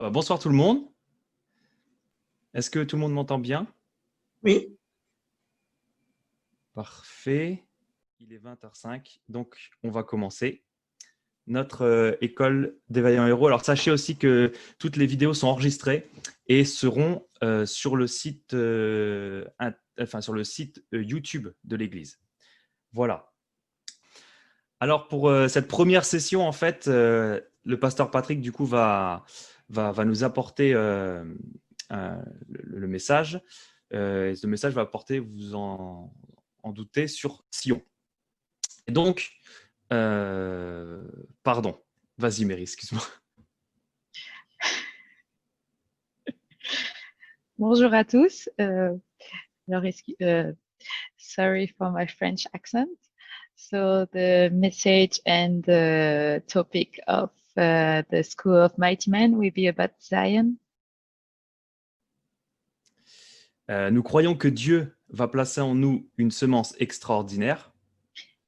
Bonsoir tout le monde. Est-ce que tout le monde m'entend bien? Oui. Parfait. Il est 20h05, donc on va commencer notre école des vaillants héros. Alors sachez aussi que toutes les vidéos sont enregistrées et seront sur le site, sur le site YouTube de l'Église. Voilà. Alors pour cette première session, en fait, le pasteur Patrick du coup va nous apporter le message. Et ce message va porter, vous en doutez, sur Sion. Et donc, pardon, vas-y Mary, excuse-moi. Bonjour à tous. Sorry for my French accent. So the message and the topic of the School of Mighty Men will be about Zion. Nous croyons que Dieu va placer en nous une semence extraordinaire.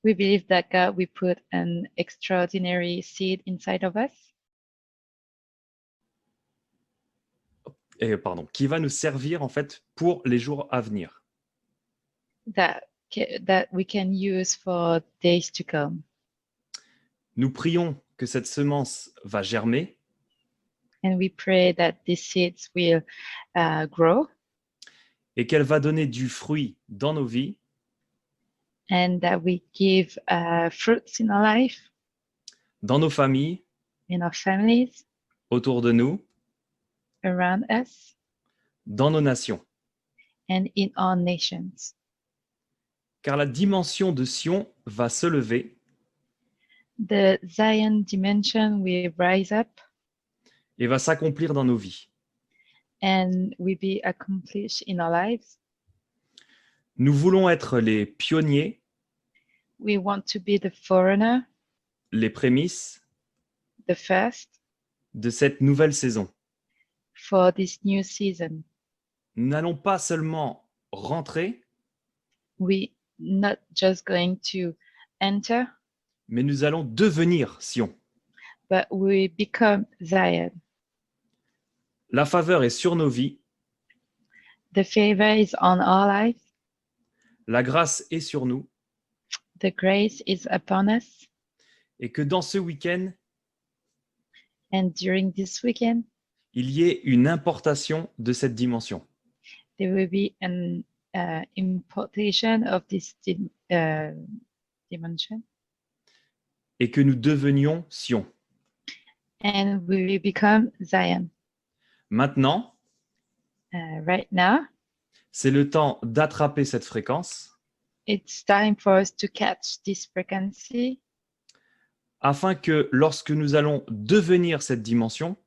We believe that God will put an extraordinary seed inside of us. Qui va nous servir en fait pour les jours à venir. That we can use for days to come. Nous prions que cette semence va germer. And we pray that these seeds will grow. Et qu'elle va donner du fruit dans nos vies. And that we give fruits in our life. Dans nos familles. In our families. Autour de nous. Around us. Dans nos nations. And in our nations. Car la dimension de Sion va se lever. The Zion dimension will rise up. Et va s'accomplir dans nos vies. And will be accomplished in our lives. Nous voulons être les pionniers. We want to be the forerunner. Les prémices. The first. De cette nouvelle saison. For this new season. Nous n'allons pas seulement rentrer. We not just going to enter. Mais nous allons devenir Sion. But we become Zion. La faveur est sur nos vies. The favor is on our lives. La grâce est sur nous. The grace is upon us. Et que dans ce week-end, and during this weekend, il y ait une importation de cette dimension. There will be an importation of this dimension. Et que nous devenions Sion. And we will become Zion. Maintenant, right now, c'est le temps d'attraper cette fréquence. It's time for us to catch this frequency. Afin que lorsque nous allons devenir cette dimension,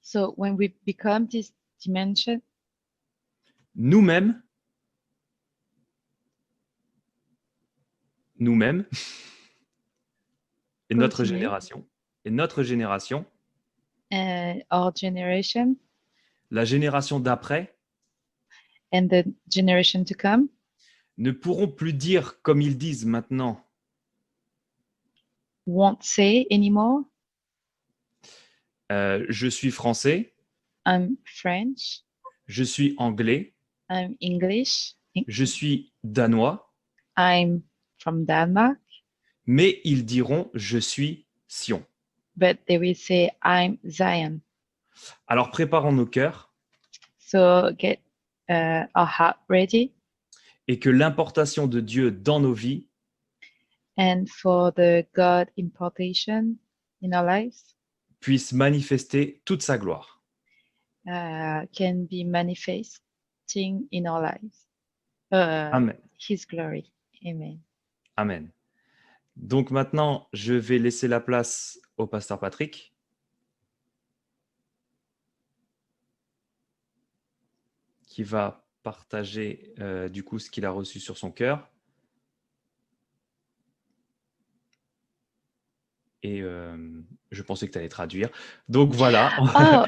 so when we become this dimension, nous-mêmes, et notre génération, our generation, la génération d'après, and the generation to come, ne pourront plus dire comme ils disent maintenant. Won't say anymore. Je suis français. I'm French. Je suis anglais. I'm English. Je suis danois. I'm from Denmark. Mais ils diront je suis Sion. But they will say I'm Zion. Alors préparons nos cœurs. So get our heart ready. Et que l'importation de Dieu dans nos vies and for the God importation in our lives puisse manifester toute sa gloire. Can be manifesting in our lives. Amen. His glory. Amen. Amen. Donc maintenant, je vais laisser la place au pasteur Patrick. Qui va partager du coup ce qu'il a reçu sur son cœur. Et je pensais que tu allais traduire. Donc voilà. Oh.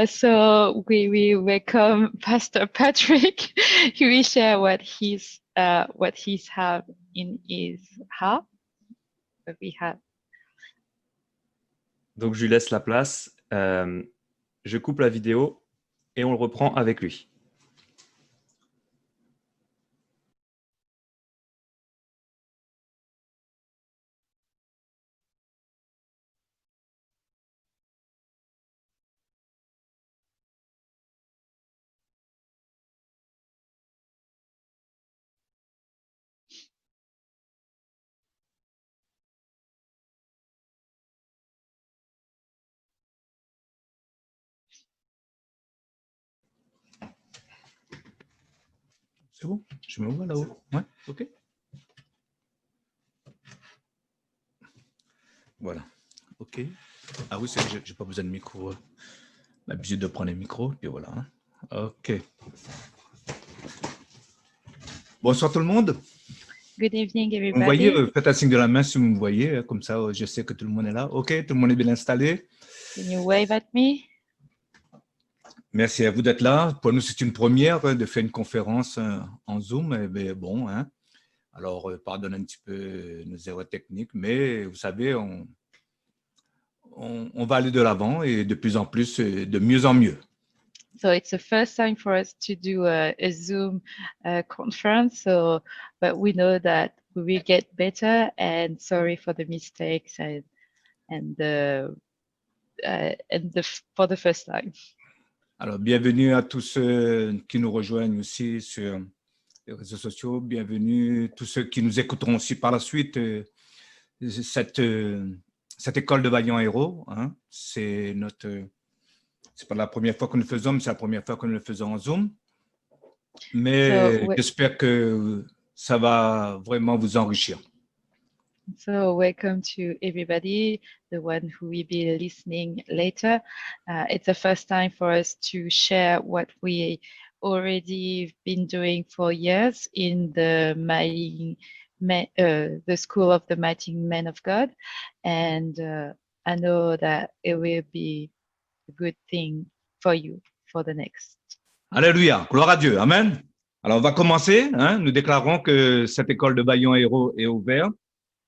So we welcome Pastor Patrick. He will share what he's have in his heart. What we have. Donc, je lui laisse la place. Je coupe la vidéo et on le reprend avec lui. C'est bon? Je me vois là-haut. Ouais, ok. Voilà. Ok. Ah oui, j'ai pas besoin de micro. L'habitude de prendre les micros, puis voilà. Hein. Ok. Bonsoir tout le monde. Good evening, Vous me voyez, everybody. faites un signe de la main si vous me voyez, comme ça je sais que tout le monde est là. Ok, tout le monde est bien installé. Can you wave at me? Merci à vous d'être là. Pour nous, c'est une première de faire une conférence en Zoom. Mais bon, hein. Alors, pardonne un petit peu nos erreurs techniques, mais vous savez, on va aller de l'avant et de plus en plus, de mieux en mieux. So it's the first time for us to do a Zoom conference. So, but we know that we will get better. And sorry for the mistakes for the first time. Alors, bienvenue à tous ceux qui nous rejoignent aussi sur les réseaux sociaux. Bienvenue tous ceux qui nous écouteront aussi par la suite. Cette école de vaillants héros, hein, c'est pas la première fois que nous le faisons, mais c'est la première fois que nous le faisons en Zoom. Mais j'espère que ça va vraiment vous enrichir. So welcome to everybody, the one who will be listening later. It's the first time for us to share what we already been doing for years in the School of the Mighty Men of God. And I know that it will be a good thing for you for the next. Alléluia, gloire à Dieu, amen. Alors on va commencer, hein. Nous déclarons que cette école de vaillants héros est ouverte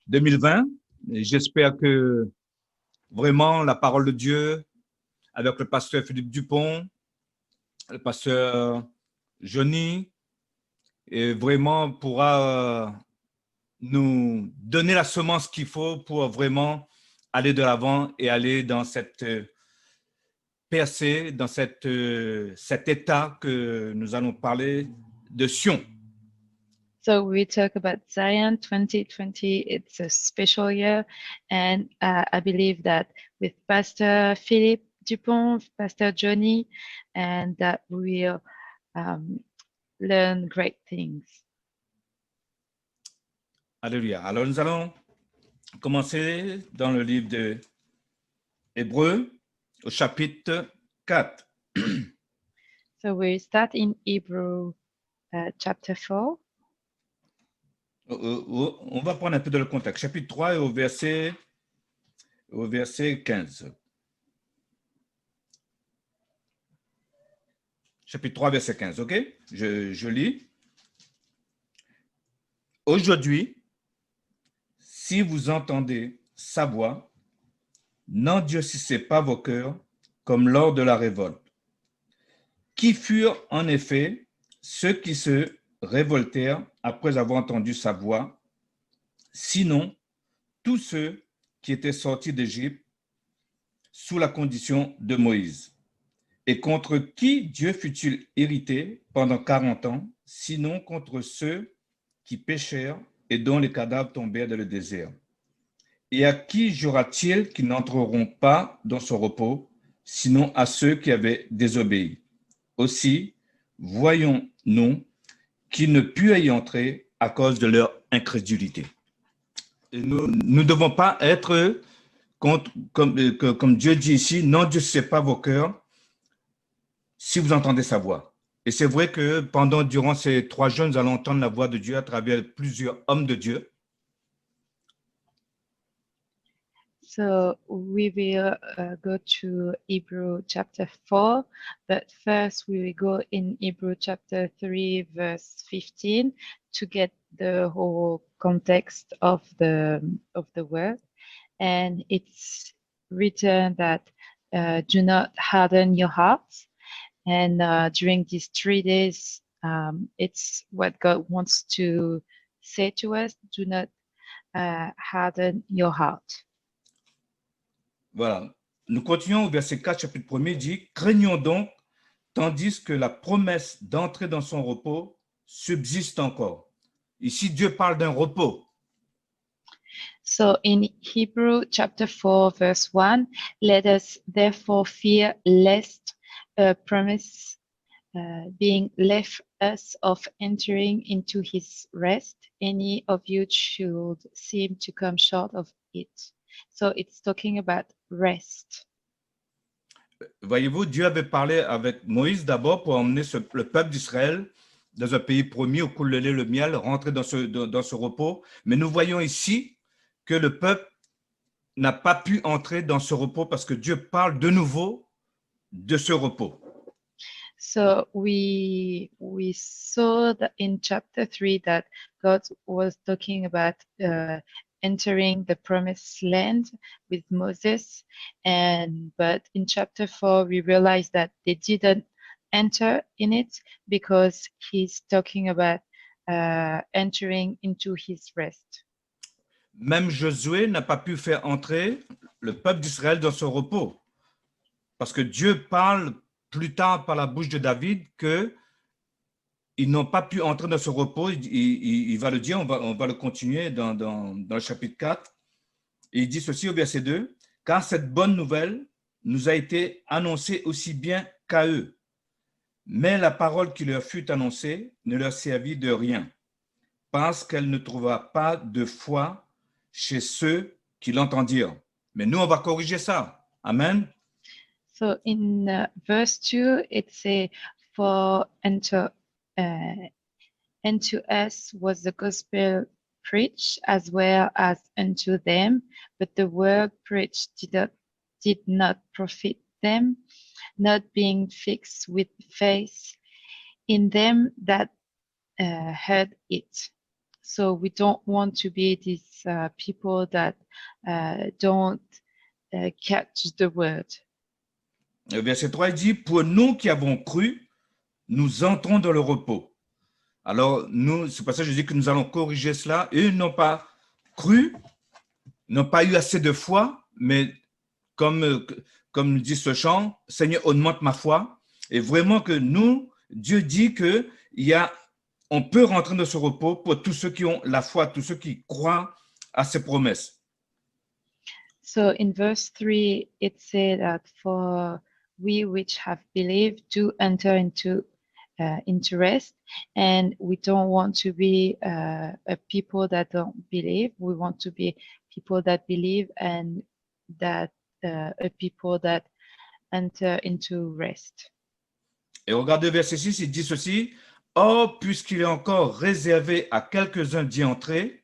2020. J'espère que vraiment la parole de Dieu avec le pasteur Philippe Dupont, le pasteur Johnny, et vraiment pourra nous donner la semence qu'il faut pour vraiment aller de l'avant et aller dans cette percée, dans cet état que nous allons parler de Sion. So we talk about Zion 2020. It's a special year, and I believe that with Pastor Philippe Dupont, Pastor Johnny, and that we'll learn great things. Alléluia. Alors nous allons commencer dans le livre de Hébreux au chapitre 4. So we start in Hebrew chapter 4. On va prendre un peu de le contexte. Chapitre 3 et au verset 15. Chapitre 3, verset 15, ok? Je lis. Aujourd'hui, si vous entendez sa voix, n'endurcissez pas vos cœurs comme lors de la révolte. Qui furent en effet ceux qui se révoltèrent après avoir entendu sa voix, sinon tous ceux qui étaient sortis d'Égypte sous la condition de Moïse. Et contre qui Dieu fut-il irrité pendant 40 ans, sinon contre ceux qui péchèrent et dont les cadavres tombèrent dans le désert? Et à qui jura-t-il qu'ils n'entreront pas dans son repos, sinon à ceux qui avaient désobéi? Aussi, voyons-nous qu'ils ne purent y entrer à cause de leur incrédulité. Et nous ne devons pas être, comme Dieu dit ici, n'endurcissez pas vos cœurs si vous entendez sa voix. Et c'est vrai que durant ces 3 jours, nous allons entendre la voix de Dieu à travers plusieurs hommes de Dieu. So we will go to Hebrew chapter 4, but first we will go in Hebrew chapter 3, verse 15 to get the whole context of the word. And it's written that do not harden your hearts. And during these 3 days, it's what God wants to say to us. Do not harden your heart. Voilà. Nous continuons au verset 4, chapitre 1er, dit « Craignons donc, tandis que la promesse d'entrer dans son repos subsiste encore. » Ici, Dieu parle d'un repos. So in Hebrew chapter 4, verse 1, let us therefore fear lest a promise being left us of entering into his rest, any of you should seem to come short of it. So it's talking about rest. Voyez-vous, Dieu avait parlé avec Moïse d'abord pour emmener le peuple d'Israël dans un pays promis où coule le lait et le miel, rentrer dans ce repos. Mais nous voyons ici que le peuple n'a pas pu entrer dans ce repos parce que Dieu parle de nouveau de ce repos. So we saw that in chapter 3 that God was talking about entering the promised land with Moses, but in chapter 4 we realized that they didn't enter in it because he's talking about entering into his rest. Même Josué n'a pas pu faire entrer le peuple d'Israël dans ce repos parce que Dieu parle plus tard par la bouche de David qu'ils n'ont pas pu entrer dans ce repos. Il va le dire, on va le continuer dans le chapitre 4. Et il dit ceci au verset 2, « Car cette bonne nouvelle nous a été annoncée aussi bien qu'à eux. Mais la parole qui leur fut annoncée ne leur servit de rien, parce qu'elle ne trouva pas de foi chez ceux qui l'entendirent. » Mais nous, on va corriger ça. Amen. So in verse 2, it says, for unto us was the gospel preached as well as unto them, but the word preached did not profit them, not being fixed with faith in them that heard it. So we don't want to be these people that don't catch the word. Verset 3, il dit, « Pour nous qui avons cru, nous entrons dans le repos. » Alors, nous, c'est pour ça que je dis que nous allons corriger cela. Eux n'ont pas cru, n'ont pas eu assez de foi, mais comme dit ce chant, « Seigneur, augmente ma foi. » Et vraiment que nous, Dieu dit qu'on peut rentrer dans ce repos pour tous ceux qui ont la foi, tous ceux qui croient à ses promesses. So in verse 3, it said that for we which have believed do enter into rest, and we don't want to be a people that don't believe. We want to be people that believe and that a people that enter into rest. Et regardez verset 6, il dit ceci, « Or, puisqu'il est encore réservé à quelques-uns d'y entrer,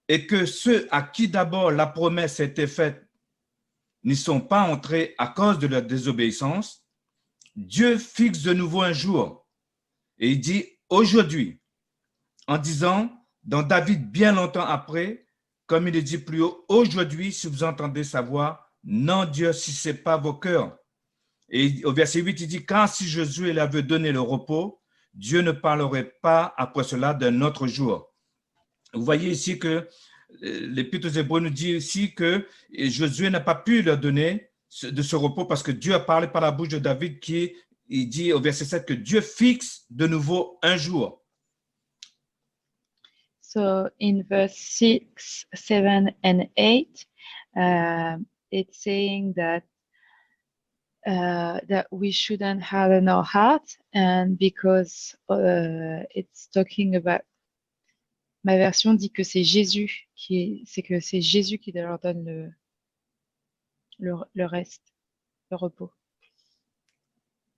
et que ceux à qui d'abord la promesse a été faite n'y sont pas entrés à cause de leur désobéissance, Dieu fixe de nouveau un jour. Et il dit aujourd'hui, en disant, dans David bien longtemps après, comme il est dit plus haut, aujourd'hui, si vous entendez sa voix, n'endurcissez pas vos cœurs. Et au verset 8, il dit, car si Josué l'avait donné le repos, Dieu ne parlerait pas après cela d'un autre jour. Vous voyez ici que l'Épître aux Hébreux nous dit ici que Josué n'a pas pu leur donner de ce repos parce que Dieu a parlé par la bouche de David il dit au verset 7 que Dieu fixe de nouveau un jour. So in verse 6, 7, and 8, it's saying that we shouldn't harden our heart, and because it's talking about, ma version dit que c'est Jésus qui leur donne le reste, le repos.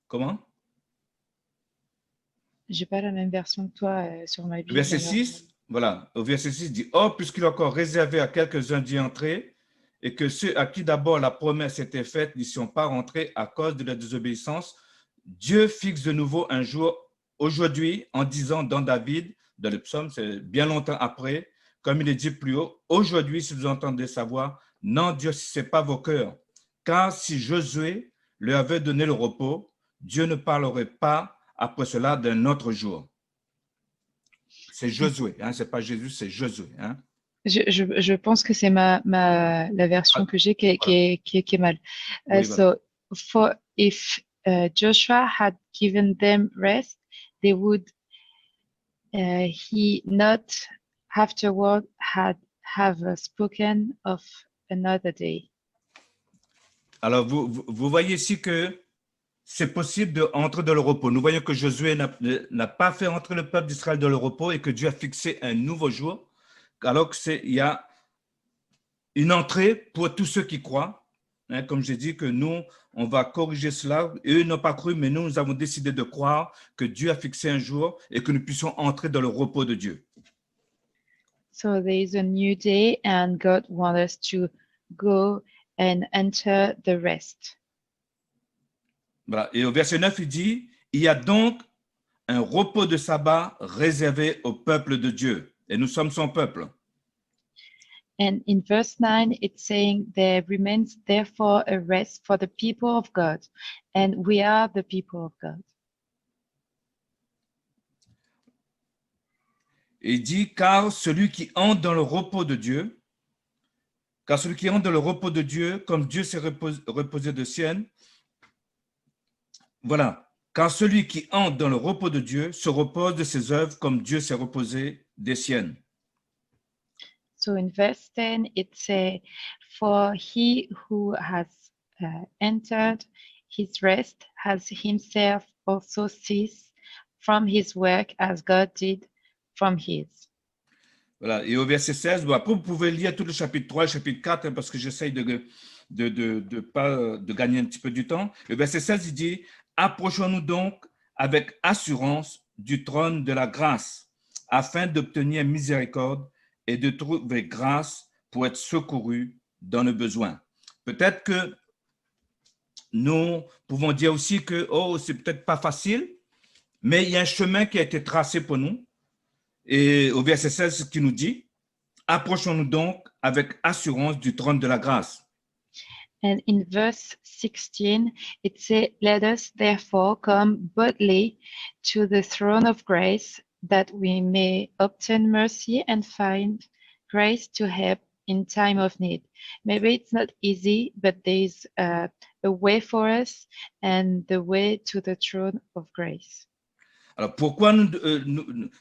Comment? J'ai pas la même version que toi sur ma Bible. Verset 6, voilà, au verset 6 dit, « Or, puisqu'il est encore réservé à quelques-uns d'y entrer, et que ceux à qui d'abord la promesse était faite n'y sont pas rentrés à cause de la désobéissance, Dieu fixe de nouveau un jour, aujourd'hui, en disant dans David, dans le psaume, c'est bien longtemps après, comme il est dit plus haut, aujourd'hui, si vous entendez sa voix, n'endurcissez pas vos cœurs, car si Josué leur avait donné le repos, Dieu ne parlerait pas après cela d'un autre jour. C'est Josué, hein, ce n'est pas Jésus, c'est Josué. Hein. Je pense que c'est la version que j'ai qui est mal. Oui, voilà. So, if Joshua had given them rest, they would he not afterward have spoken of another day. Alors, vous voyez ici que c'est possible d'entrer dans le repos. Nous voyons que Josué n'a pas fait entrer le peuple d'Israël dans le repos et que Dieu a fixé un nouveau jour, alors qu'il y a une entrée pour tous ceux qui croient. Hein, comme j'ai dit, que nous, on va corriger cela. Eux n'ont pas cru, mais nous avons décidé de croire que Dieu a fixé un jour et que nous puissions entrer dans le repos de Dieu. So there is a new day and God wants us to go and enter the rest. Voilà. Et au verset 9, il dit, il y a donc un repos de sabbat réservé au peuple de Dieu. Et nous sommes son peuple. And in verse 9, it's saying, there remains therefore a rest for the people of God, and we are the people of God. Et il dit, car celui qui entre dans le repos de Dieu, comme Dieu s'est reposé de sienne, voilà, car celui qui entre dans le repos de Dieu se repose de ses œuvres comme Dieu s'est reposé des siennes. So in verse 10, it says, for he who has entered his rest has himself also ceased from his work as God did from his. Voilà, et au verset 16, bon, après vous pouvez lire tout le chapitre 3 et le chapitre 4, hein, parce que j'essaye de gagner un petit peu du temps. Le verset 16, il dit, approchons-nous donc avec assurance du trône de la grâce, afin d'obtenir miséricorde et de trouver grâce pour être secouru dans le besoin. Peut-être que nous pouvons dire aussi que, oh, c'est peut-être pas facile, mais il y a un chemin qui a été tracé pour nous. Et au verset 16, ce qui nous dit, approchons-nous donc avec assurance du trône de la grâce. And in verse 16, it says, let us therefore come boldly to the throne of grace, that we may obtain mercy and find grace to help in time of need. Maybe it's not easy, but there is a way for us and the way to the throne of grace. Alors, pourquoi nous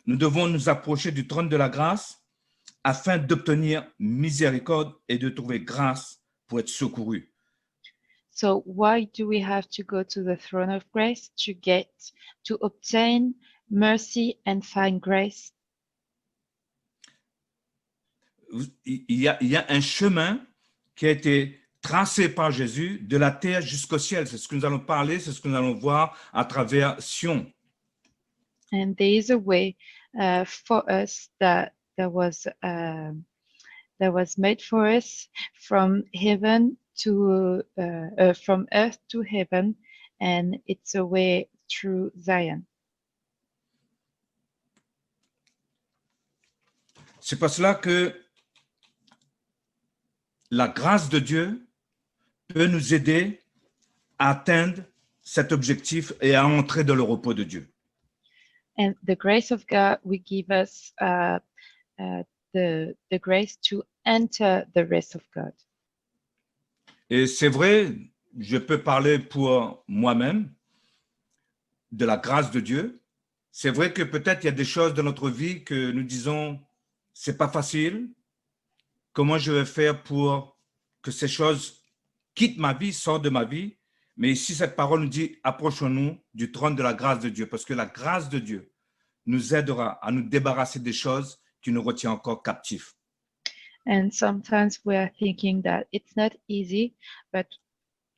devons nous approcher du trône de la grâce? Afin d'obtenir miséricorde et de trouver grâce pour être secouru. So why do we have to go to the throne of grace? To obtain mercy and find grace. Il y a un chemin qui a été tracé par Jésus de la terre jusqu'au ciel. C'est ce que nous allons parler, c'est ce que nous allons voir à travers Sion. And there is a way for us that was made for us from heaven to from earth to heaven, and it's a way through Zion. C'est pour cela que la grâce de Dieu peut nous aider à atteindre cet objectif et à entrer dans le repos de Dieu. And the grace of God will give us the grace to enter the rest of God. Et c'est vrai, je peux parler pour moi-même de la grâce de Dieu. C'est vrai que peut-être il y a des choses dans notre vie que nous disons, c'est pas facile. Comment je vais faire pour que ces choses quittent ma vie, sortent de ma vie? Mais ici, cette parole nous dit, approchons-nous du trône de la grâce de Dieu, parce que la grâce de Dieu nous aidera à nous débarrasser des choses qui nous retiennent encore captifs. And sometimes we are thinking that it's not easy, but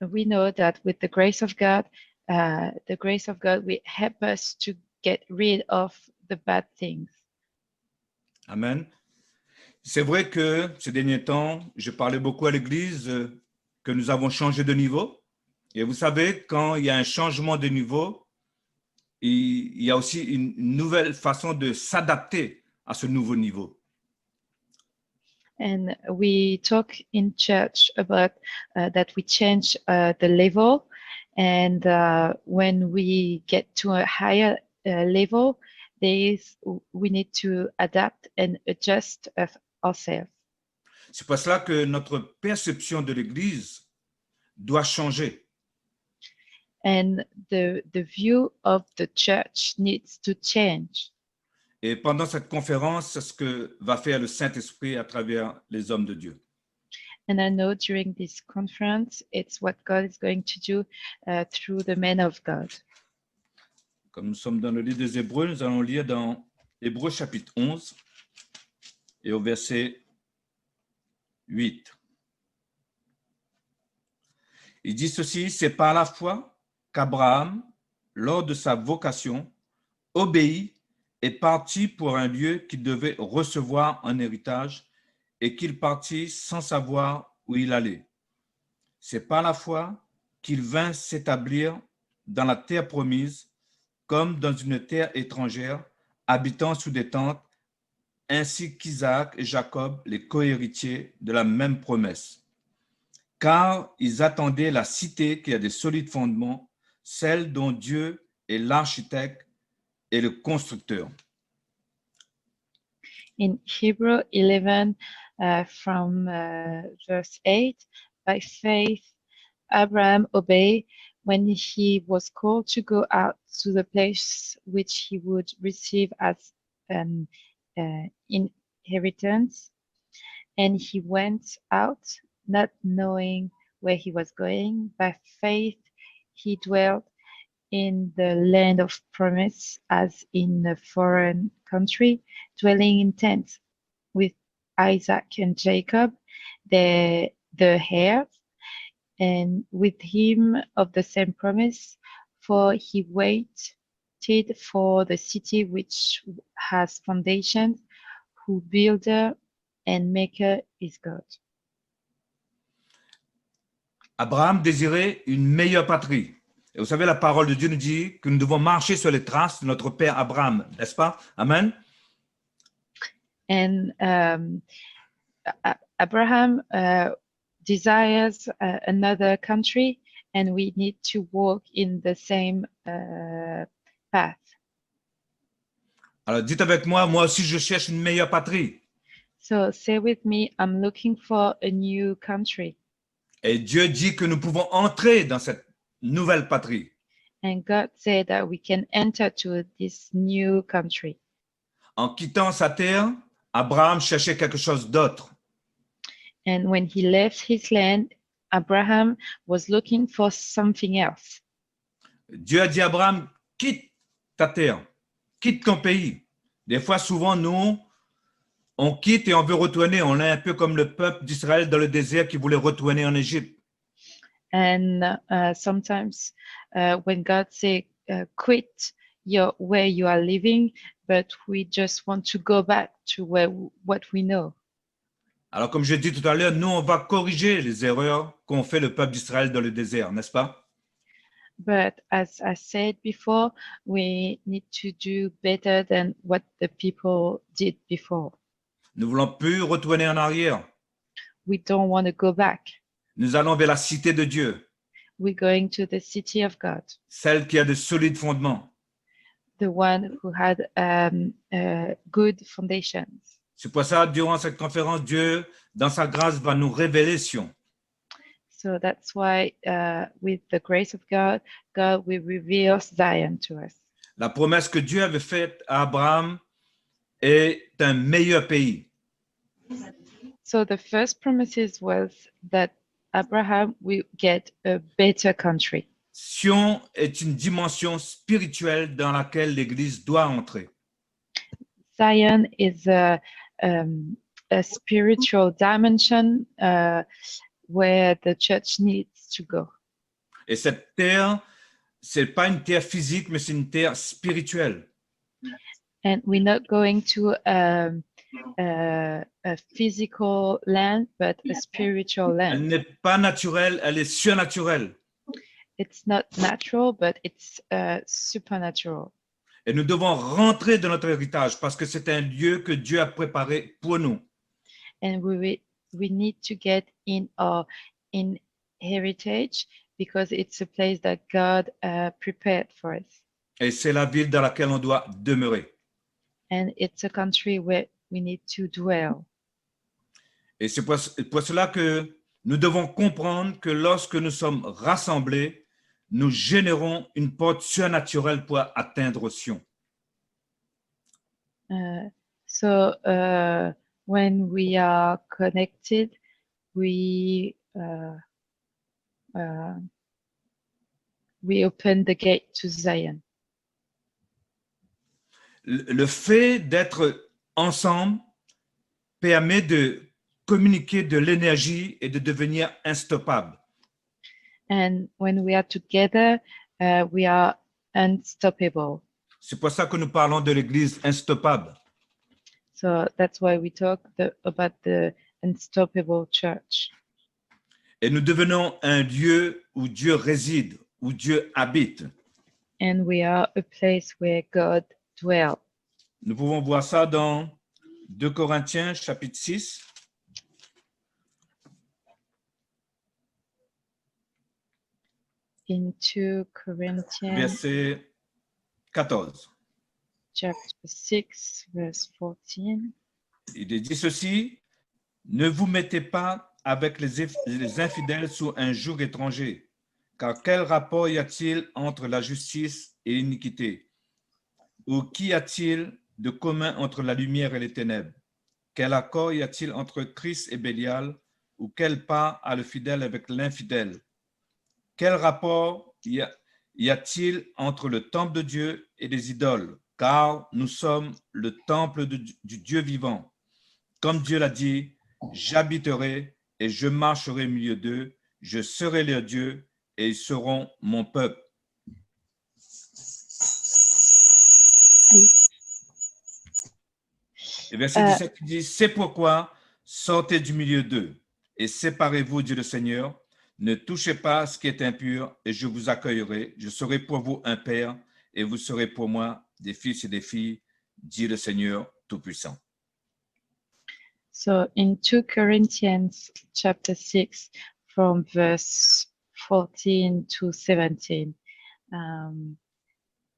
we know that with the grace of God will help us to get rid of the bad things. Amen. C'est vrai que ces derniers temps, je parlais beaucoup à l'église que nous avons changé de niveau. Et vous savez, quand il y a un changement de niveau, il y a aussi une nouvelle façon de s'adapter à ce nouveau niveau. And we talk in church about that we change the level, and when we get to a higher level, we need to adapt and adjust of ourselves. C'est pour cela que notre perception de l'Église doit changer. And the view of the church needs to change. Et pendant cette conférence, c'est ce que va faire le Saint-Esprit à travers les hommes de Dieu. And I know during this conference, it's what God is going to do through the men of God. Comme nous sommes dans le livre des Hébreux, nous allons lire dans Hébreux chapitre 11 et au verset 8. Il dit ceci, c'est par la foi qu'Abraham, lors de sa vocation, obéit et partit pour un lieu qu'il devait recevoir en héritage et qu'il partit sans savoir où il allait. C'est par la foi qu'il vint s'établir dans la terre promise, comme dans une terre étrangère, habitant sous des tentes, ainsi qu'Isaac et Jacob, les cohéritiers de la même promesse. Car ils attendaient la cité qui a des solides fondements, celle dont Dieu est l'architecte et le constructeur. In Hebrew 11, from verse 8, by faith, Abraham obeyed when he was called to go out to the place which he would receive as an inheritance. And he went out, not knowing where he was going. By faith, he dwelt in the land of promise as in a foreign country, dwelling in tents with Isaac and Jacob, the heirs, and with him of the same promise, for he waited for the city which has foundations, whose builder and maker is God. Abraham désirait une meilleure patrie. Et vous savez, la parole de Dieu nous dit que nous devons marcher sur les traces de notre père Abraham, n'est-ce pas? Amen. And Abraham desires another country, and we need to walk in the same path. Alors dites avec moi, moi aussi je cherche une meilleure patrie. So say with me, I'm looking for a new country. Et Dieu dit que nous pouvons entrer dans cette nouvelle patrie. And God said that we can enter to this new country. En quittant sa terre, Abraham cherchait quelque chose d'autre. And when he left his land, Abraham was looking for something else. Dieu a dit à Abraham, quitte ta terre, quitte ton pays. Des fois, souvent, nous, on quitte et on veut retourner. On est un peu comme le peuple d'Israël dans le désert qui voulait retourner en Égypte. And sometimes when God say, quit where you are living, but we just want to go back to what we know. Alors, comme je dis tout à l'heure, nous, on va corriger les erreurs qu'ont fait le peuple d'Israël dans le désert, n'est-ce pas? But as I said before, we need to do better than what the people did before. Nous ne voulons plus retourner en arrière. We don't want to go back. Nous allons vers la cité de Dieu, We're going to the city of God, celle qui a de solides fondements. the one who had good foundations. C'est pour ça, durant cette conférence, Dieu, dans sa grâce, va nous révéler Sion. So that's why with the grace of God, God will reveal Zion to us. La promesse que Dieu avait faite à Abraham est un meilleur pays. So the first promises was that Abraham will get a better country. Sion est une dimension spirituelle dans laquelle l'Église doit entrer. Zion is a spiritual dimension where the church needs to go. Et cette terre, ce n'est pas une terre physique, mais c'est une terre spirituelle. And we're not going to a physical land, but a spiritual Elle land. n'est pas naturelle, elle est surnaturelle. It's not natural, but it's supernatural. Et nous devons rentrer dans notre héritage parce que c'est un lieu que Dieu a préparé pour nous. and we need to get in our heritage because it's a place that God prepared for us, Et c'est la ville dans laquelle on doit demeurer. and it's a country where we need to dwell. Et c'est pour cela que nous devons comprendre que lorsque nous sommes rassemblés, nous générons une porte surnaturelle pour atteindre Sion. So when we are connected, we open the gate to Zion. Le fait d'être ensemble permet de communiquer de l'énergie et de devenir instoppable. And when we are together, we are unstoppable. C'est pour ça que nous parlons de l'Église instoppable. So that's why we talk about the unstoppable church. Et nous devenons un lieu où Dieu réside, où Dieu habite. And we are a place where God dwells. Nous pouvons voir ça dans 2 Corinthiens chapitre 6. In 2 Corinthians Verset 14. chapter 6, verse 14. Il est dit ceci, ne vous mettez pas avec les infidèles sous un joug étranger, car quel rapport y a-t-il entre la justice et l'iniquité? Ou qu'y a-t-il de commun entre la lumière et les ténèbres? Quel accord y a-t-il entre Christ et Bélial? Ou quel part a le fidèle avec l'infidèle? Quel rapport y a-t-il entre le temple de Dieu et les idoles? Car nous sommes le temple du Dieu vivant. Comme Dieu l'a dit, j'habiterai et je marcherai au milieu d'eux, je serai leur Dieu et ils seront mon peuple. Et verset 17 dit, c'est pourquoi sortez du milieu d'eux et séparez-vous, dit le Seigneur. Ne touchez pas à ce qui est impur et je vous accueillerai. Je serai pour vous un père et vous serez pour moi des fils et des filles, dit le Seigneur Tout-Puissant. So in 2 Corinthians chapter 6, from verse 14 to 17,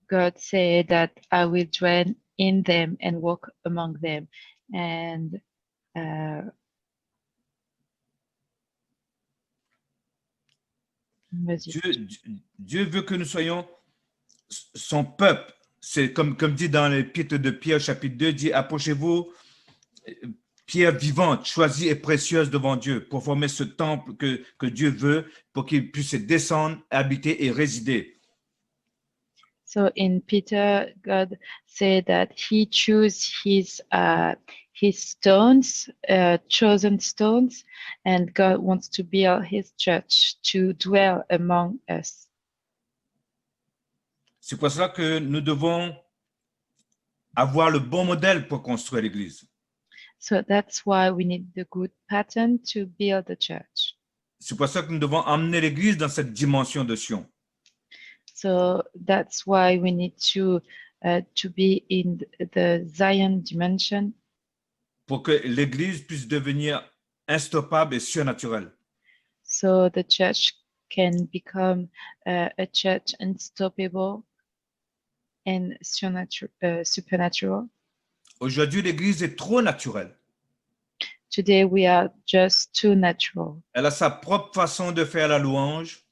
God said that I will dwell in them and walk among them. And Dieu veut que nous soyons son peuple. C'est comme dit dans l'épître de Pierre, chapitre 2, dit, approchez-vous, pierre vivante, choisie et précieuse devant Dieu, pour former ce temple que Dieu veut, pour qu'il puisse descendre, habiter et résider. So in Peter, God said that he chose his stones, chosen stones, and God wants to build his church to dwell among us. C'est pour cela que nous devons avoir le bon modèle pour construire l'Église. So that's why we need the good pattern to build the church. C'est pour ça que nous devons amener l'Église dans cette dimension de Sion. So that's why we need to be in the Zion dimension. Pour que l'Église puisse devenir instoppable et surnaturelle. So the church can become a church unstoppable and supernatural. Aujourd'hui, l'Église est trop naturelle. Today we are just too natural. Elle a sa propre façon de faire la louange.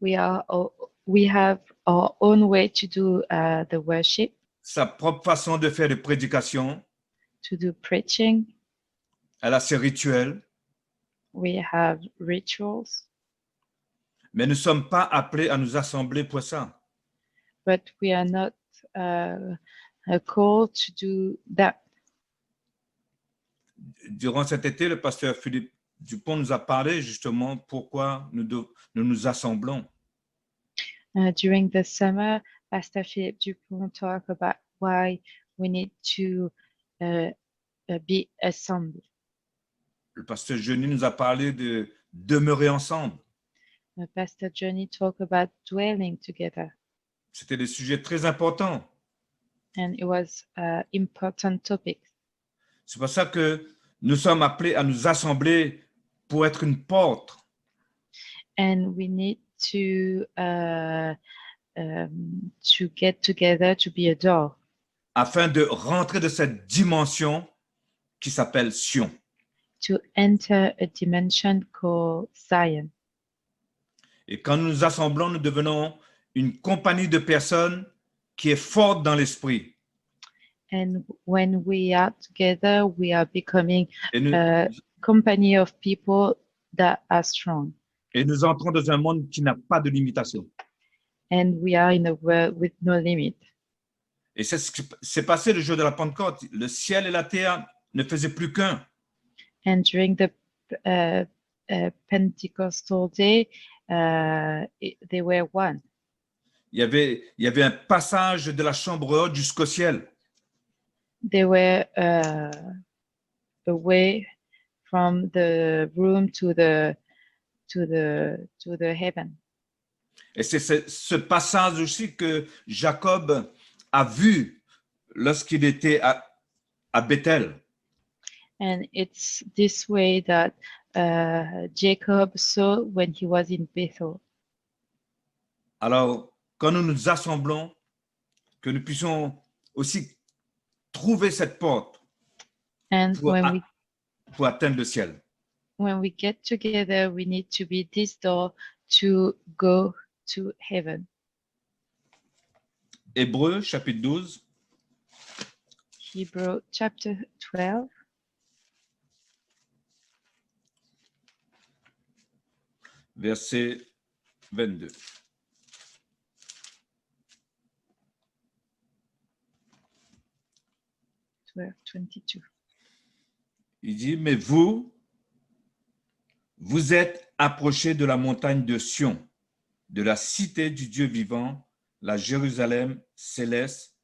We have our own way to do the worship, Sa propre façon de faire de prédication. to do preaching. Elle a ses rituels. We have rituals, Mais nous ne sommes pas appelés à nous assembler pour ça. but we are not called to do that. Durant cet été, le pasteur Philippe Dupont nous a parlé justement pourquoi nous nous assemblons. During the summer, Pastor Philip Dupont talked about why we need to be assembled. Le pasteur Johnny nous a parlé de demeurer ensemble. Pastor Johnny talked about dwelling together, C'était des sujets très importants. and it was important topic. C'est pour ça que Nous sommes appelés à nous assembler pour être une porte and we need to get together to be a door, afin de rentrer de cette dimension qui s'appelle Sion. to enter a dimension called Zion. Et quand nous nous assemblons, nous devenons une compagnie de personnes qui est forte dans l'esprit. And when we are together, we are becoming Et nous, a company of people that are strong. et nous entrons dans un monde qui n'a pas de limitation. And we are in a world with no limit. Et c'est ce qui s'est passé le jour de la Pentecôte. Le ciel et la terre ne faisaient plus qu'un. And during the Pentecostal day, they were one. Il y avait un passage de la chambre haute jusqu'au ciel. They were away from the room to the heaven. Et c'est ce passage aussi que Jacob a vu lorsqu'il était à Bethel. And it's this way that Jacob saw when he was in Bethel. Alors, quand nous nous assemblons, que nous puissions aussi trouver cette porte And pour atteindre le ciel. when we get together, we need to be this door to go to heaven. Hébreux, chapitre 12, Hebrew chapter 12, verset 22. verse 22. Il dit, mais vous êtes approchés de la montagne de Sion, de la cité du Dieu vivant, la Jérusalem céleste,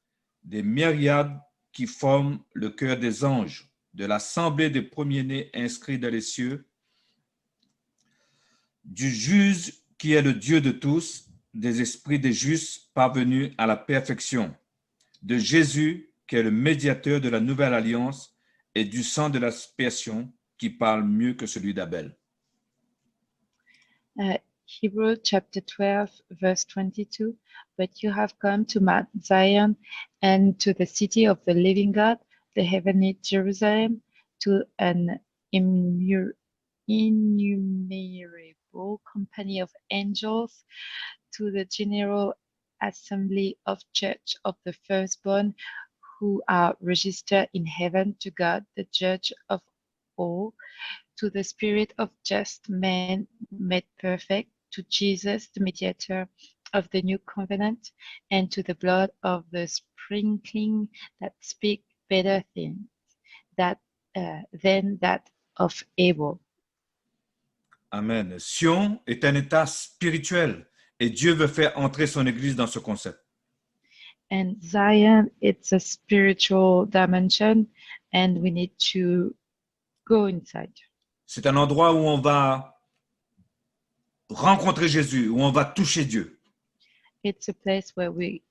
des myriades qui forment le cœur des anges, de l'assemblée des premiers-nés inscrits dans les cieux, du juge qui est le Dieu de tous, des esprits des justes parvenus à la perfection, de Jésus qui est le médiateur de la nouvelle alliance et du sang de l'expiation qui parle mieux que celui d'Abel. Hebrew chapter 12, verse 22. But you have come to Mount Zion and to the city of the living God, the heavenly Jerusalem, to an innumerable company of angels, to the general assembly of church of the firstborn who are registered in heaven, to God, the judge of all, to the spirit of just men made perfect, to Jesus, the mediator of the new covenant, and to the blood of the sprinkling that speak better things than that of Abel. Amen. Sion est un état spirituel et Dieu veut faire entrer son Église dans ce concept. And Zion, it's a spiritual dimension, and we need to go inside. C'est un endroit où on va rencontrer Jésus, où on va toucher Dieu. It's a place where we're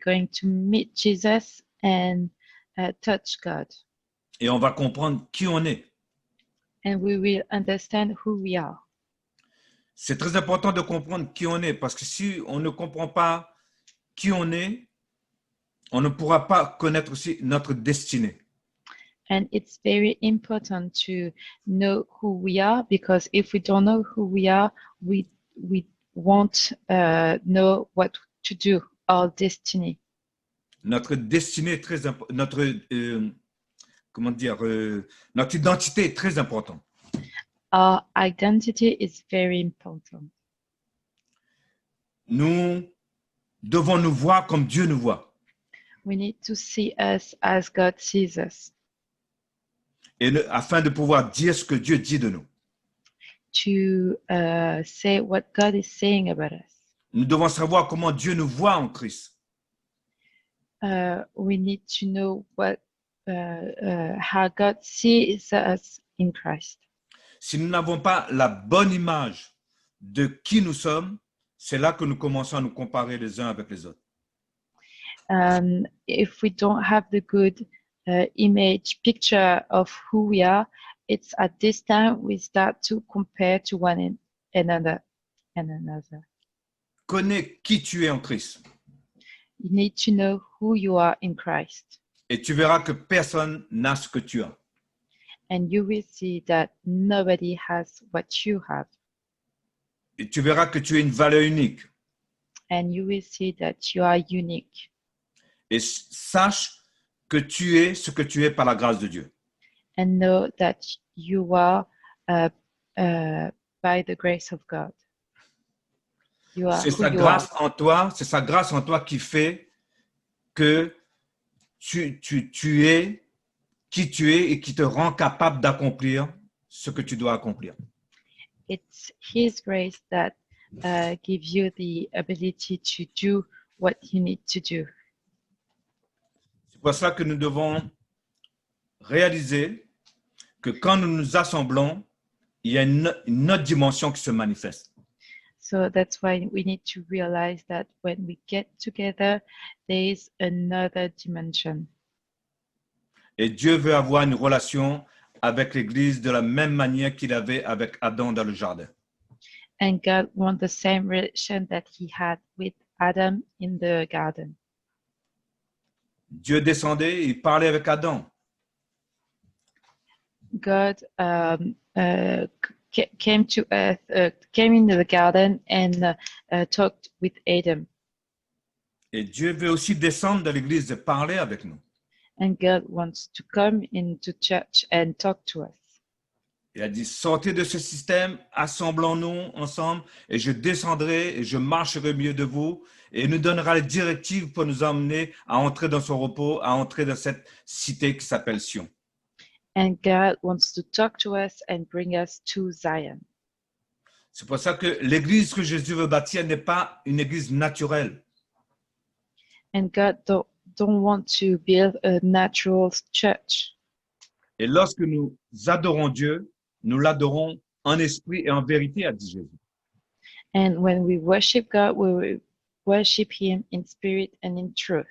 going to meet Jesus and touch God. Et on va comprendre qui on est. And we will understand who we are. C'est très important de comprendre qui on est, parce que si on ne comprend pas qui on est, on ne pourra pas connaître aussi notre destinée. And it's very important to know who we are, because if we don't know who we are, we won't know what to do, our destiny. Notre destinée est très importante. Notre identité est très importante. Our identity is very important. Nous devons nous voir comme Dieu nous voit. We need to see us as God sees us, Afin de pouvoir dire ce que Dieu dit de nous. to say what God is saying about us. Nous devons savoir comment Dieu nous voit en Christ. We need to know how God sees us in Christ. Si nous n'avons pas la bonne image de qui nous sommes, c'est là que nous commençons à nous comparer les uns avec les autres. If we don't have the good picture of who we are, it's at this time we start to compare to one another. Connais qui tu es en Christ. You need to know who you are in Christ. Et tu verras que personne n'a ce que tu as. And you will see that nobody has what you have. Et tu verras que tu es une valeur unique. And you will see that you are unique. Et sache que tu es ce que tu es par la grâce de Dieu. And know that you are by the grace of God. You are C'est who sa you grâce are. en toi, c'est sa grâce en toi qui fait que tu es qui tu es et qui te rend capable d'accomplir ce que tu dois accomplir. It's His grace that gives you the ability to do what you need to do. C'est pour ça que nous devons réaliser que quand nous nous assemblons, il y a une autre dimension qui se manifeste. So that's why we need to realize that when we get together, there is another dimension. Et Dieu veut avoir une relation avec l'Église de la même manière qu'il avait avec Adam dans le jardin. And God wants the same relation that He had with Adam in the garden. Dieu descendait, il parlait avec Adam. God came to earth, came into the garden and talked with Adam. Et Dieu veut aussi descendre dans l'Église et parler avec nous. And God wants to come into church and talk to us. Il a dit, sortez de ce système, assemblons-nous ensemble et je descendrai et je marcherai au milieu de vous et il nous donnera les directives pour nous emmener à entrer dans son repos, à entrer dans cette cité qui s'appelle Sion. And God wants to talk to us and bring us to Zion. C'est pour ça que l'église que Jésus veut bâtir n'est pas une église naturelle. And God don't want to build a natural church. Et lorsque nous adorons Dieu, nous l'adorons en esprit et en vérité, a dit Jésus. And when we worship God, we will worship Him in spirit and in truth.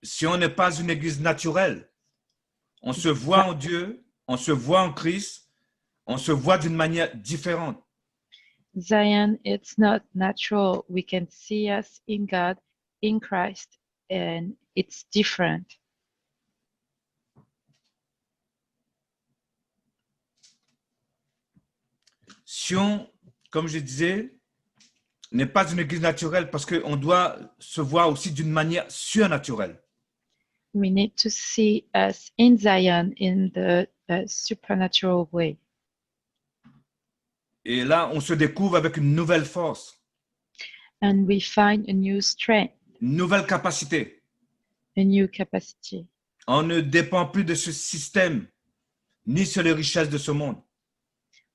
Si on n'est pas une église naturelle, on se voit en Dieu, on se voit en Christ, on se voit d'une manière différente. Zion, it's not natural. We can see us in God, in Christ, and it's different. Sion, comme je disais, n'est pas une église naturelle parce qu'on doit se voir aussi d'une manière surnaturelle. We need to see us in Zion in the supernatural way. Et là, on se découvre avec une nouvelle force, And we find a new strength, une nouvelle capacité. a new capacity. On ne dépend plus de ce système, ni sur les richesses de ce monde.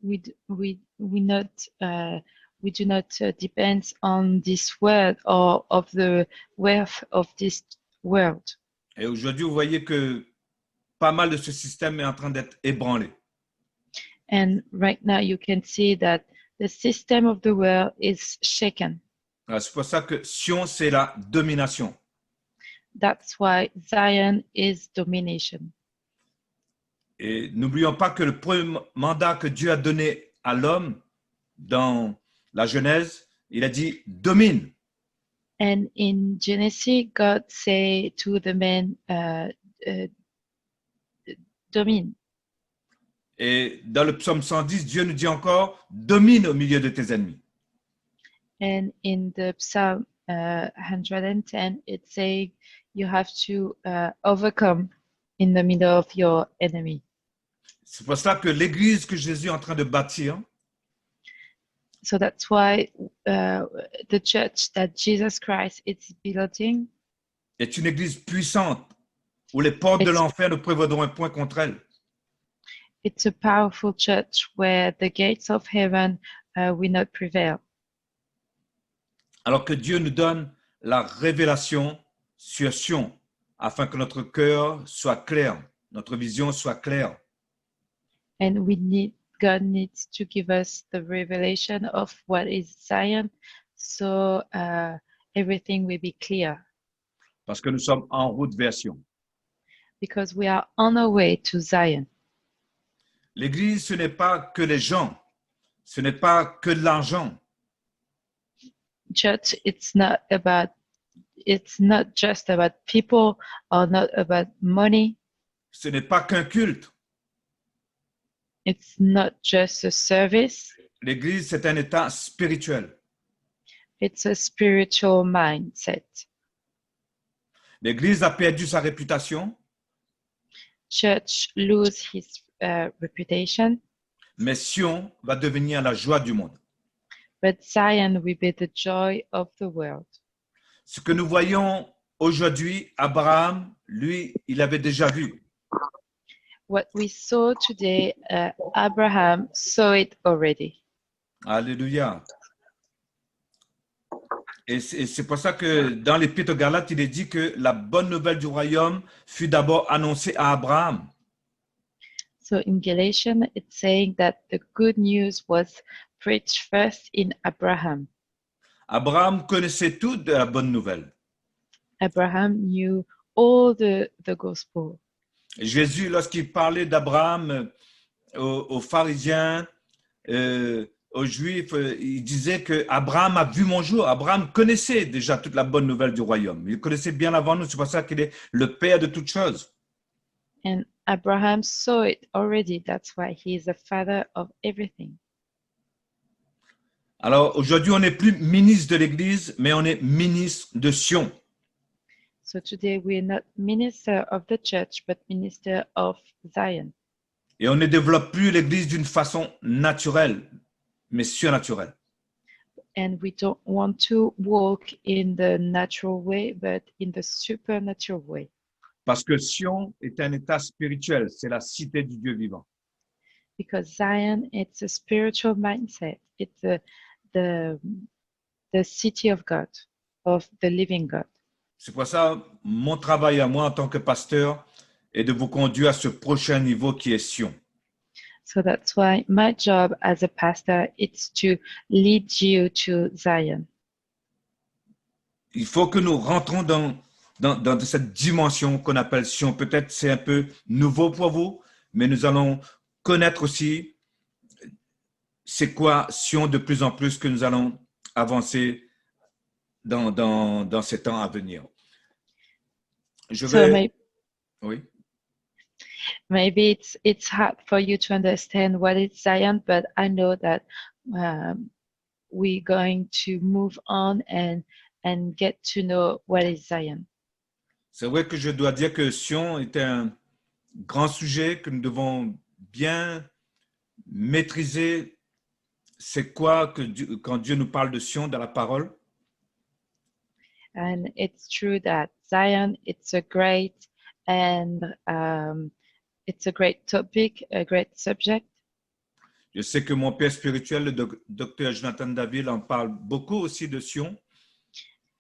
We do not depend on this world or of the wealth of this world. Et aujourd'hui, vous voyez que pas mal de ce système est en train d'être ébranlé. And right now you can see that the system of the world is shaken. Alors, c'est pour ça que Sion, c'est la domination. That's why Zion is domination. Et n'oublions pas que le premier mandat que Dieu a donné à l'homme dans la Genèse, il a dit « domine ». And in Genesis, God say to the man, domine. Et dans le psaume 110, Dieu nous dit encore « domine au milieu de tes ennemis ». And in the Psalm 110, it say you have to overcome in the middle of your enemy. C'est pour ça que l'église que Jésus est en train de bâtir, So that's why the church that Jesus Christ is building est une église puissante où les portes de l'enfer ne prévaudront un point contre elle. it's a powerful church where the gates of heaven will not prevail. Alors que Dieu nous donne la révélation sur Sion, afin que notre cœur soit clair, notre vision soit claire. And God needs to give us the revelation of what is Zion, so everything will be clear. Parce que nous sommes en route vers Sion. Because we are on our way to Zion. L'Église, ce n'est pas que les gens, ce n'est pas que de l'argent, Church, it's not just about people or not about money. ce n'est pas qu'un culte. It's not just a service. L'Église, c'est un état spirituel. It's a spiritual mindset. L'Église a perdu sa réputation, Church lose his reputation, mais Sion va devenir la joie du monde. but Zion will be the joy of the world. Ce que nous voyons aujourd'hui, Abraham, lui, il avait déjà vu. What we saw today, Abraham saw it already. Alléluia. Et c'est pour ça que dans l'Épître aux Galates, il est dit que la bonne nouvelle du royaume fut d'abord annoncée à Abraham. So in Galatians, it's saying that the good news was preached first in Abraham. Abraham connaissait tout de la bonne nouvelle. Abraham knew all the gospel. Jésus, lorsqu'il parlait d'Abraham aux pharisiens, aux juifs, il disait que Abraham a vu mon jour. Abraham connaissait déjà toute la bonne nouvelle du royaume. Il connaissait bien avant nous, c'est pour ça qu'il est le père de toutes choses. And Abraham saw it already. That's why he is the father of everything. Alors aujourd'hui, on n'est plus ministre de l'Église, mais on est ministre de Sion. So today we're not minister of the church, but minister of Zion. Et on ne développe plus l'Église d'une façon naturelle, mais surnaturelle. And we don't want to walk in the natural way, but in the supernatural way. Parce que Sion est un état spirituel, c'est la cité du Dieu vivant. Because Zion, it's a spiritual mindset. It's the city of God, of the living God. C'est pour ça, mon travail à moi en tant que pasteur est de vous conduire à ce prochain niveau qui est Sion. So that's why my job as a pastor is to lead you to Zion. Il faut que nous rentrons dans cette dimension qu'on appelle Sion. Peut-être c'est un peu nouveau pour vous, mais nous allons connaître aussi c'est quoi Sion de plus en plus que nous allons avancer dans ces temps à venir. Je vais… Oui. Maybe it's hard for you to understand what is Zion, but I know that we're going to move on and get to know what is Zion. C'est vrai que je dois dire que Sion est un grand sujet que nous devons bien maîtriser. C'est quoi quand Dieu nous parle de Sion dans la parole? And it's true that Zion, it's a great topic, a great subject. Je sais que mon père spirituel, le docteur Jonathan David, en parle beaucoup aussi de Sion.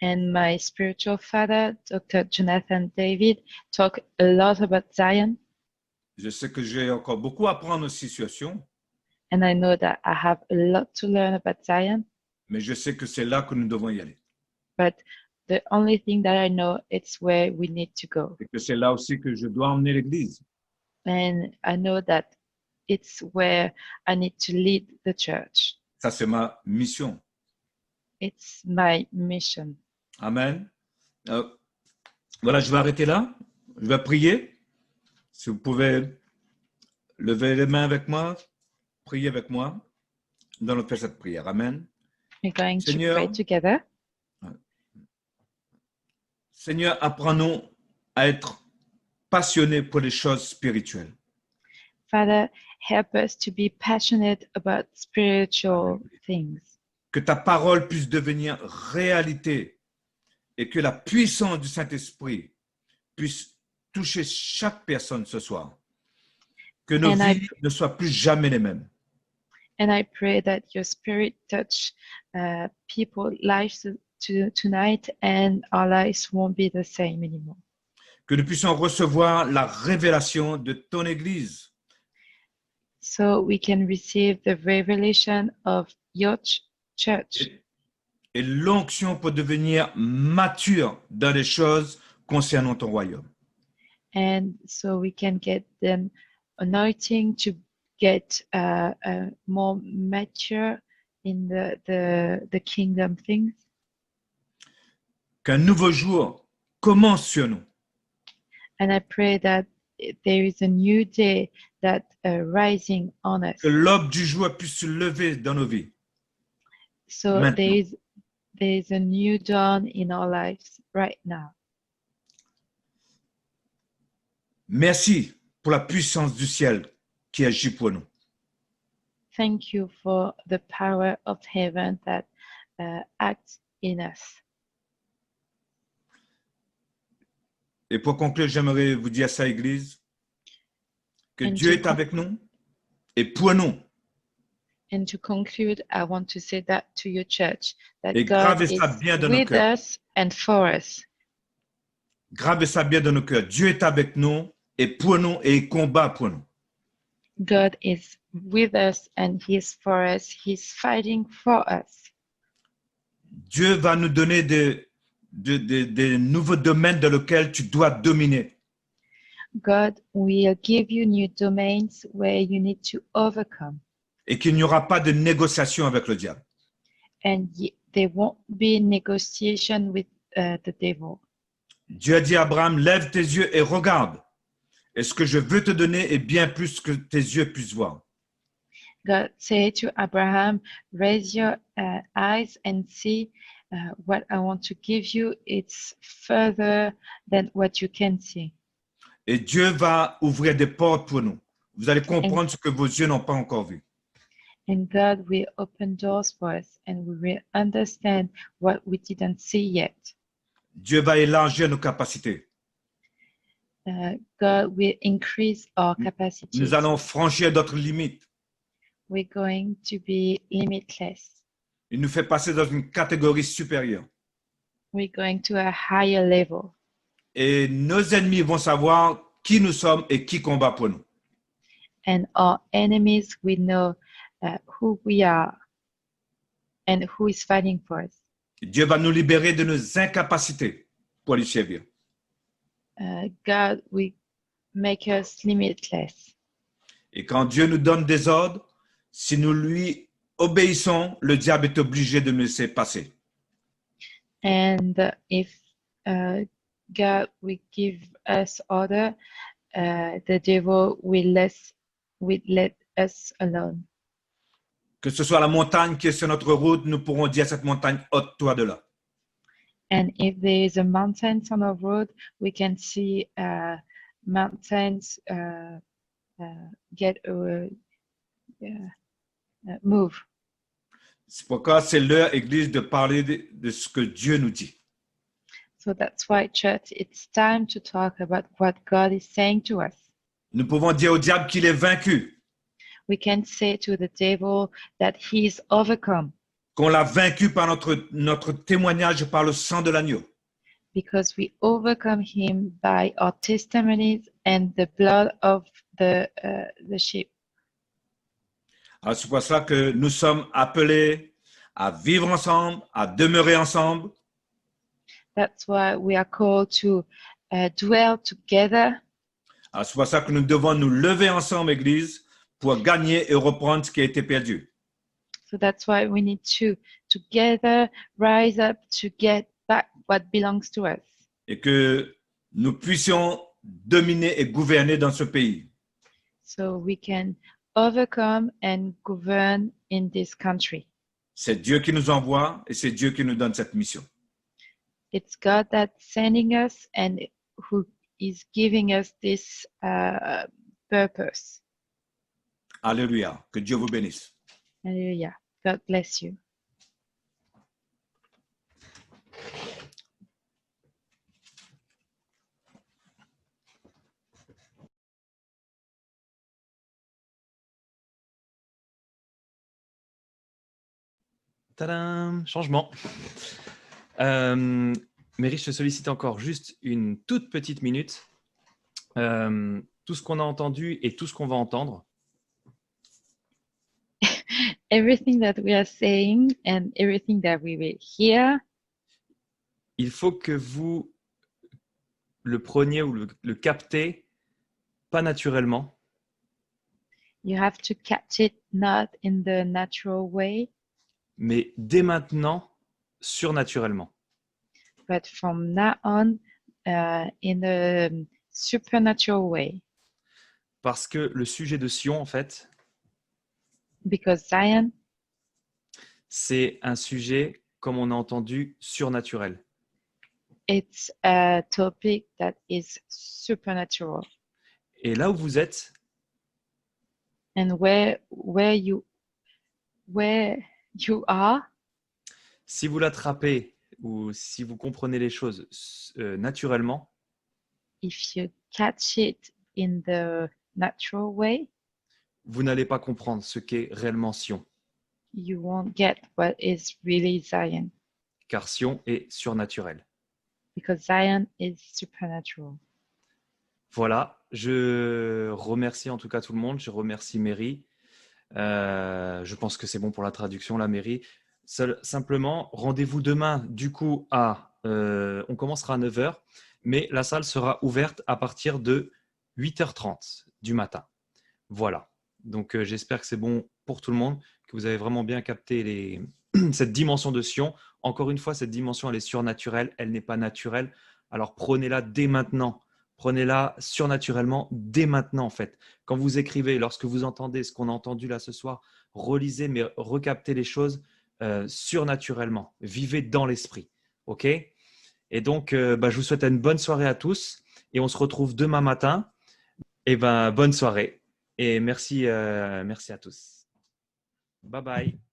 And my spiritual father, Dr. Jonathan David, talk a lot about Zion. Je sais que j'ai encore beaucoup à apprendre aussi sur Sion. And I know that I have a lot to learn about Zion. Mais je sais que c'est là que nous devons y aller. But the only thing that I know it's where we need to go. Et que c'est là aussi que je dois emmener l'Église. And I know that it's where I need to lead the church. Ça, c'est ma mission. It's my mission. Amen. Voilà, je vais arrêter là. Je vais prier. Si vous pouvez lever les mains avec moi, prier avec moi. Nous allons faire cette prière. Amen. We're going Seigneur, to pray together. Seigneur, apprends-nous à être passionnés pour les choses spirituelles. Father, help us to be passionate about spiritual things. Que ta parole puisse devenir réalité et que la puissance du Saint-Esprit puisse toucher chaque personne ce soir. Que nos vies ne soient plus jamais les mêmes. And I pray that your spirit touch people's lives tonight and our lives won't be the same anymore. Que nous puissions recevoir la révélation de ton Église. So we can receive the revelation of your church. Et l'onction pour devenir mature dans les choses concernant ton royaume. And so we can get the anointing to get more mature in the kingdom things. Qu'un nouveau jour commence sur nous. And I pray that there is a new day that rising on us. Que l'aube du jour puisse se lever dans nos vies. So Maintenant. there is a new dawn in our lives right now. Merci pour la puissance du ciel qui agit pour nous. Thank you for the power of heaven that acts in us. Et pour conclure, j'aimerais vous dire ça, Église, que And Dieu to est avec nous et pour nous. And to conclude, I want to say that to your church, that Et God gravez is ça bien dans nos with cœurs. us and for us. Gravez ça bien dans nos cœurs. Dieu est avec nous et pour nous et il combat pour nous. God is with us and He's for us. He's fighting for us. Dieu va nous donner des nouveaux domaines dans lesquels tu dois dominer. God will give you new domains where you need to overcome. Et qu'il n'y aura pas de négociation avec le diable. And there won't be negotiation with the devil. Dieu a dit à Abraham, lève tes yeux et regarde. Et ce que je veux te donner est bien plus que tes yeux puissent voir. God said to Abraham, raise your eyes and see what I want to give you. It's further than what you can see. Et Dieu va ouvrir des portes pour nous. Vous allez comprendre ce que vos yeux n'ont pas encore vu. And God will open doors for us and we will understand what we didn't see yet. Dieu va élargir nos capacités. God will increase our capacities. Nous allons franchir d'autres limites. We're going to be limitless. Il nous fait passer dans une catégorie supérieure. We're going to a higher level. Et nos ennemis vont savoir qui nous sommes et qui combat pour nous. And our enemies will know who we are and who is fighting for us. Dieu va nous libérer de nos incapacités pour lui servir. God will make us limitless. Et quand Dieu nous donne des ordres, si nous lui obéissons, le diable est obligé de nous laisser passer. And if God will give us order, the devil will let us alone. Que ce soit la montagne qui est sur notre route, nous pourrons dire à cette montagne, ôte-toi de là. And if there is a mountain on our road, we can see mountains move. C'est pourquoi c'est l'heure, Église, de parler de ce que Dieu nous dit. So that's why, church, it's time to talk about what God is saying to us. Nous pouvons dire au diable qu'il est vaincu, We can say to the devil that he is overcome qu'on l'a vaincu par notre témoignage par le sang de l'agneau. because we overcome him by our testimonies and the blood of the sheep. Alors, c'est pour cela que nous sommes appelés à vivre ensemble, à demeurer ensemble, That's why we are called to dwell together. alors, c'est pour ça que nous devons nous lever ensemble, Église, pour gagner et reprendre ce qui a été perdu. So that's why we need to together rise up to get back what belongs to us. Et que nous puissions dominer et gouverner dans ce pays. So we can overcome and govern in this country. C'est Dieu qui nous envoie et c'est Dieu qui nous donne cette mission. It's God that's sending us and who is giving us this purpose. Alléluia. Que Dieu vous bénisse. Hallelujah. God bless you. Tadam, changement. Mary, je te sollicite encore juste une toute petite minute. Tout ce qu'on a entendu et tout ce qu'on va entendre, Everything that we are saying and everything that we will hear, il faut que vous le preniez ou le captez pas naturellement, You have to catch it not in the natural way, mais dès maintenant, surnaturellement. but from now on, in a supernatural way. Parce que le sujet de Sion, en fait, Because Zion, c'est un sujet, comme on a entendu, surnaturel. it's a topic that is supernatural. Et là où vous êtes, And where you are, si vous l'attrapez ou si vous comprenez les choses naturellement, if you catch it in the natural way, vous n'allez pas comprendre ce qu'est réellement Sion, you won't get what is really Zion, car Sion est surnaturel. because Zion is supernatural. Voilà, je remercie en tout cas tout le monde, je remercie Mary. Je pense que c'est bon pour la traduction, la Mary. Simplement, rendez-vous demain, du coup, on commencera à 9h, mais la salle sera ouverte à partir de 8h30 du matin. Voilà, donc j'espère que c'est bon pour tout le monde, que vous avez vraiment bien capté cette dimension de Sion. Encore une fois, cette dimension, elle est surnaturelle, elle n'est pas naturelle. Alors prenez-la dès maintenant. Prenez-la surnaturellement dès maintenant, en fait. Quand vous écrivez, lorsque vous entendez ce qu'on a entendu là ce soir, relisez, mais recaptez les choses surnaturellement. Vivez dans l'esprit. OK? Et donc, je vous souhaite une bonne soirée à tous et on se retrouve demain matin. Et bonne soirée et merci à tous. Bye bye.